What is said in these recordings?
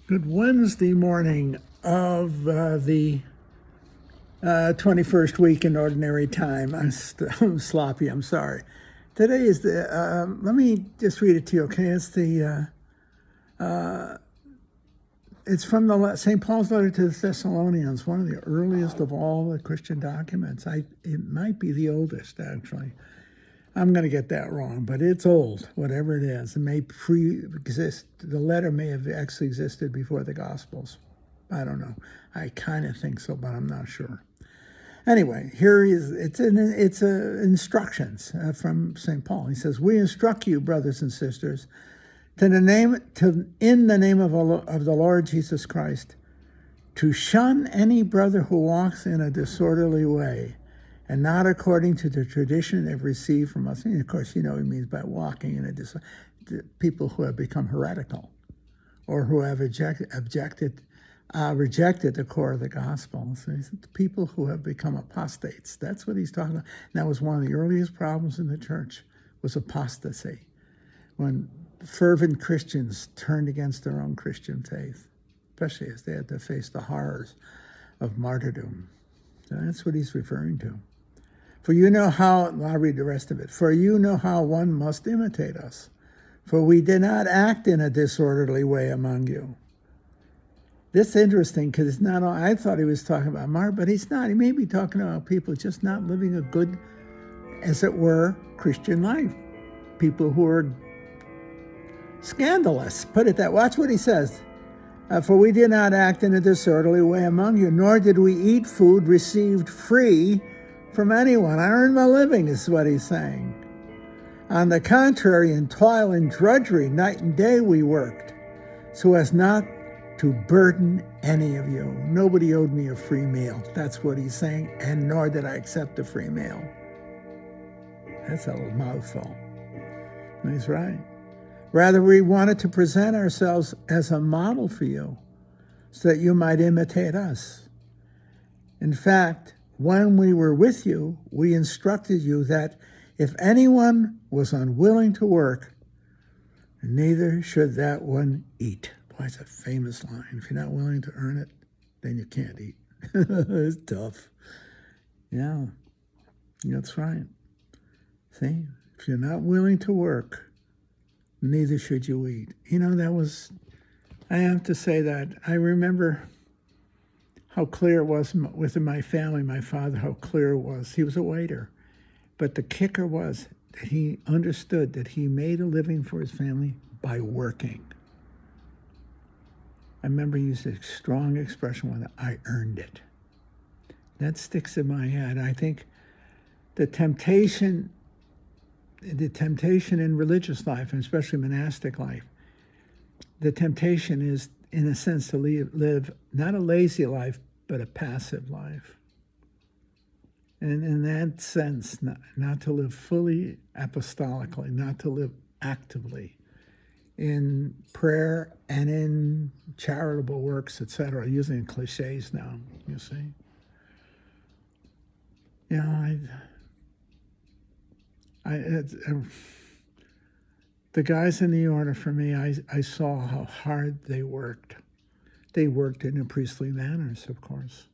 Good Wednesday morning of the 21st week in Ordinary Time. I'm sloppy, I'm sorry. Today is let me just read it to you, okay? It's from the St. Paul's letter to the Thessalonians, one of the earliest of all the Christian documents. It might be the oldest, actually. I'm going to get that wrong, but it's old, whatever it is. It may pre-exist. The letter may have actually existed before the Gospels. I don't know. I kind of think so, but I'm not sure. Anyway, here is it's instructions from St. Paul. He says, "We instruct you, brothers and sisters, in the name of the Lord Jesus Christ, to shun any brother who walks in a disorderly way, and not according to the tradition they've received from us." And of course, he means by walking in the people who have become heretical or who have rejected the core of the gospel. So the people who have become apostates. That's what he's talking about. And that was one of the earliest problems in the church, was apostasy, when fervent Christians turned against their own Christian faith, especially as they had to face the horrors of martyrdom. So that's what he's referring to. For you know how, I'll read the rest of it. For you know how one must imitate us. For we did not act in a disorderly way among you. This is interesting because it's not all, I thought he was talking about Mark, but he's not. He may be talking about people just not living a good, as it were, Christian life. People who are scandalous. Put it that. Watch what he says. For we did not act in a disorderly way among you, nor did we eat food received free from anyone. I earned my living, is what he's saying. On the contrary, in toil and drudgery, night and day we worked, so as not to burden any of you. Nobody owed me a free meal. That's what he's saying, and nor did I accept a free meal. That's a mouthful. And he's right. Rather, we wanted to present ourselves as a model for you, so that you might imitate us. In fact, when we were with you, we instructed you that if anyone was unwilling to work, neither should that one eat. Boy, it's a famous line. If you're not willing to earn it, then you can't eat. It's tough. Yeah, that's right. See, if you're not willing to work, neither should you eat. I have to say that I remember how clear it was within my family, my father, how clear it was. He was a waiter. But the kicker was that he understood that he made a living for his family by working. I remember he used a strong expression when I earned it. That sticks in my head. I think the temptation in religious life, and especially monastic life, the temptation is, in a sense, to live not a lazy life, but a passive life. And in that sense, not to live fully apostolically, not to live actively in prayer and in charitable works, etc., using cliches now, you see. The guys in the order, for me, I saw how hard they worked. They worked in the priestly manners, of course.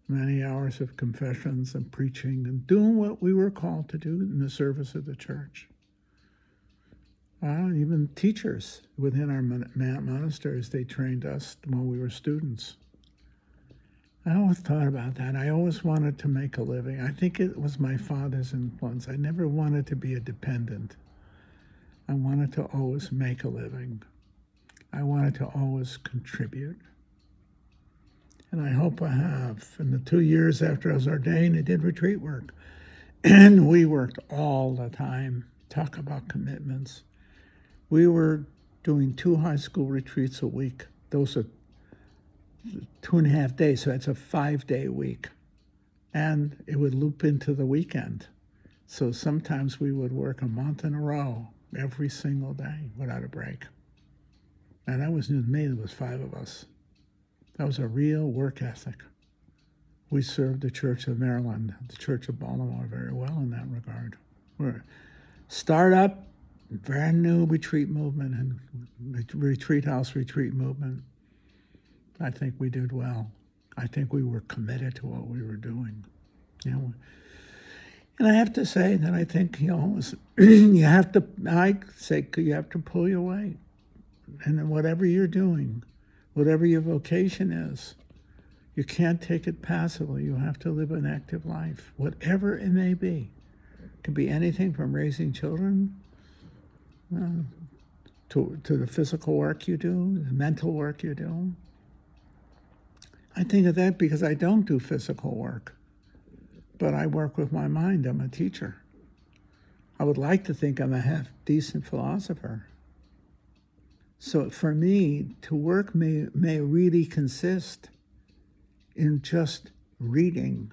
Many hours of confessions and preaching and doing what we were called to do in the service of the church. Even teachers within our monasteries, they trained us when we were students. I always thought about that. I always wanted to make a living. I think it was my father's influence. I never wanted to be a dependent. I wanted to always make a living. I wanted to always contribute. And I hope I have. In the 2 years after I was ordained, I did retreat work. And we worked all the time. Talk about commitments. We were doing 2 high school retreats a week. Those are 2.5 days, so that's a 5-day week. And it would loop into the weekend. So sometimes we would work a month in a row, every single day, without a break. And that wasn't me, there was 5 of us. That was a real work ethic. We served the Church of Maryland, the Church of Baltimore, very well in that regard. We're a startup, brand new retreat movement and retreat house retreat movement. I think we did well. I think we were committed to what we were doing. You know, and I have to say that I think, you have to, I say you have to pull your weight. And whatever you're doing, whatever your vocation is, you can't take it passively. You have to live an active life, whatever it may be. It could be anything from raising children to the physical work you do, the mental work you do. I think of that because I don't do physical work, but I work with my mind. I'm a teacher. I would like to think I'm a half-decent philosopher. So for me, to work may really consist in just reading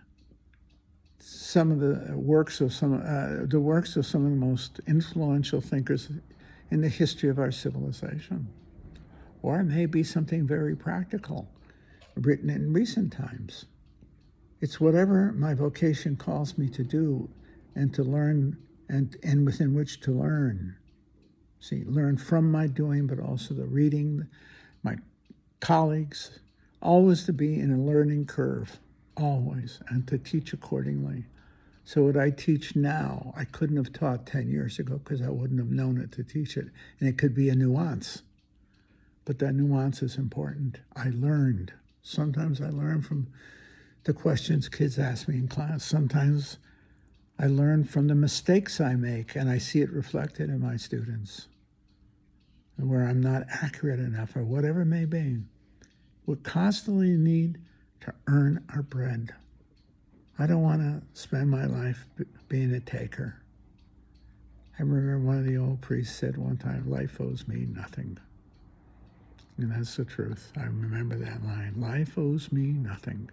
some of the works of some of the most influential thinkers in the history of our civilization, or it may be something very practical, written in recent times. It's whatever my vocation calls me to do, and to learn, and within which to learn. See, learn from my doing, but also the reading, my colleagues, always to be in a learning curve, always, and to teach accordingly. So what I teach now, I couldn't have taught 10 years ago because I wouldn't have known it to teach it. And it could be a nuance, but that nuance is important. I learned. Sometimes I learn from the questions kids ask me in class. Sometimes I learn from the mistakes I make, and I see it reflected in my students, and where I'm not accurate enough or whatever it may be. We constantly need to earn our bread. I don't want to spend my life being a taker. I remember one of the old priests said one time, life owes me nothing. And that's the truth. I remember that line. Life owes me nothing.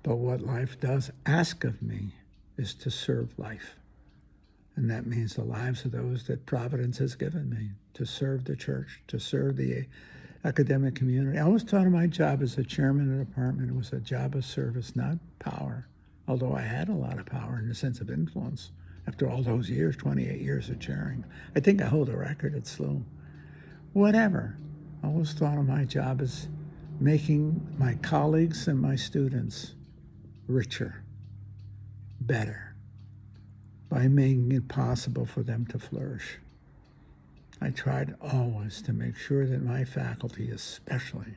But what life does ask of me is to serve life. And that means the lives of those that Providence has given me, to serve the church, to serve the academic community. I always thought of my job as a chairman of the department. It was a job of service, not power, although I had a lot of power in the sense of influence after all those years, 28 years of chairing. I think I hold a record at SLU. Whatever. I always thought of my job as making my colleagues and my students richer, better, by making it possible for them to flourish. I tried always to make sure that my faculty especially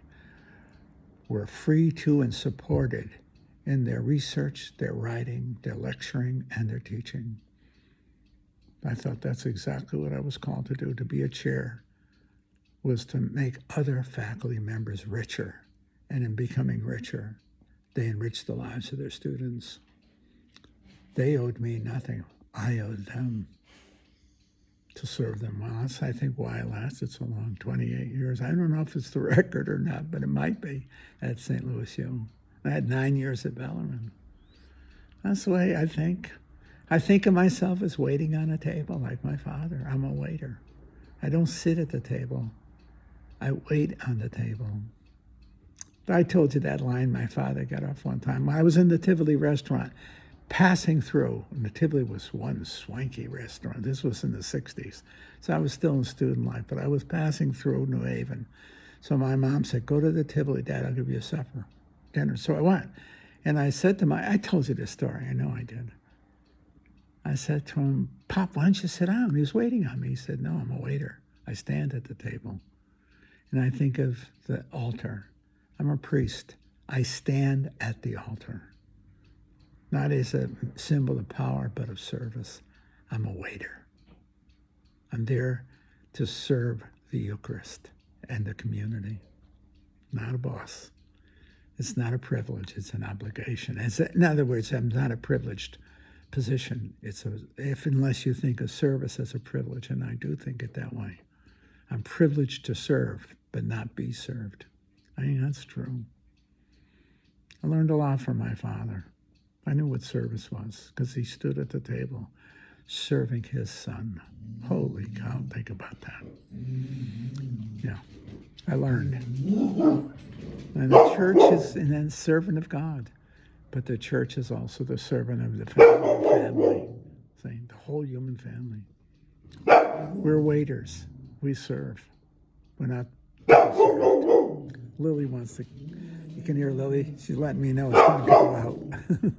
were free to and supported in their research, their writing, their lecturing, and their teaching. I thought that's exactly what I was called to do. To be a chair was to make other faculty members richer, and in becoming richer, they enriched the lives of their students. They owed me nothing. I owed them to serve them well. That's, I think, why it lasted so long, 28 years. I don't know if it's the record or not, but it might be at St. Louis U. I had 9 years at Bellarmine. That's the way I think. I think of myself as waiting on a table like my father. I'm a waiter. I don't sit at the table. I wait on the table. I told you that line my father got off one time. I was in the Tivoli restaurant, passing through, and the Tivoli was one swanky restaurant. This was in the 60s. So I was still in student life, but I was passing through New Haven. So my mom said, go to the Tivoli, Dad, I'll give you a supper, dinner. So I went. And I said to I told you this story, I know I did. I said to him, Pop, why don't you sit down? He was waiting on me. He said, no, I'm a waiter. I stand at the table. And I think of the altar. I'm a priest. I stand at the altar. Not as a symbol of power, but of service. I'm a waiter. I'm there to serve the Eucharist and the community, not a boss. It's not a privilege, it's an obligation. In other words, I'm not a privileged position. Unless you think of service as a privilege, and I do think it that way. I'm privileged to serve, but not be served. I think that's true. I learned a lot from my father. I knew what service was because he stood at the table serving his son. Holy cow, think about that. Yeah, I learned. And the church is a servant of God, but the church is also the servant of the family, saying the whole human family. We're waiters. We serve. We're not served. Lily wants to, you can hear Lily. She's letting me know it's time to go out.